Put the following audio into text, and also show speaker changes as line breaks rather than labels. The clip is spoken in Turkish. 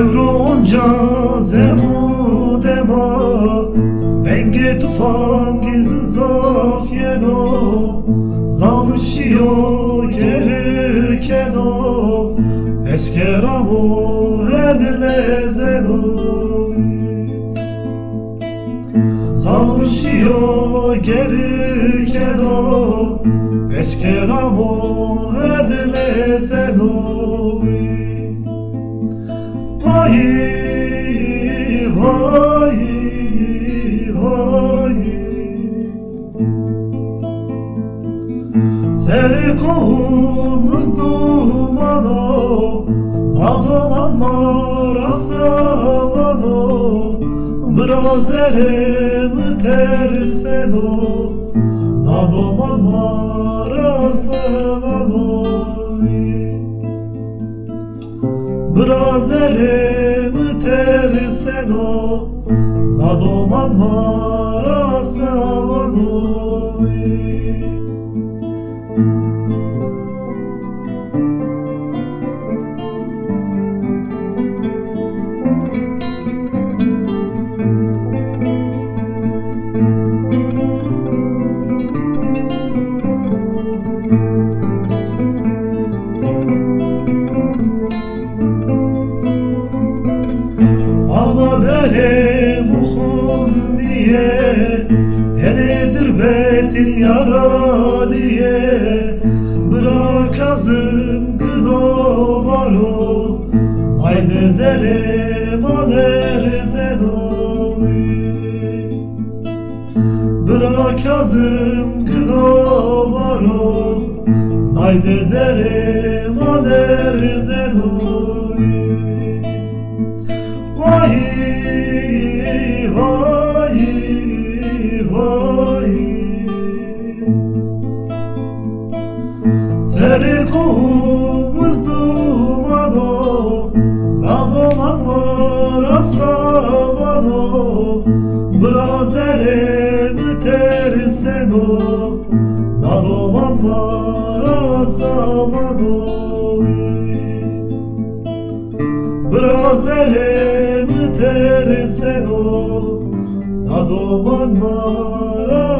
Evronca zemu dema Venge tufangiz zafyeno Zamşiyo gerekeno Eskeramo herdlezeno Zamşiyo gerekeno Eskeramo herdlezeno Vay vay vay Serikomuz dumano Adoman marasavano Brazerem terseno Adoman marasavano Brazerem terseno Adoman marasavano Ağla bere muhum diye Delidir betin yara diye Bırak azım gıdo varo Haydi zerem aler zenovi Bırak azım gıdo varo Haydi zerem aler zenovi Vay vay vay Serikomuz dumano Adoman marasavano Brazerem terseno Adoman marasavano Brazerem terseno Adoman marasavano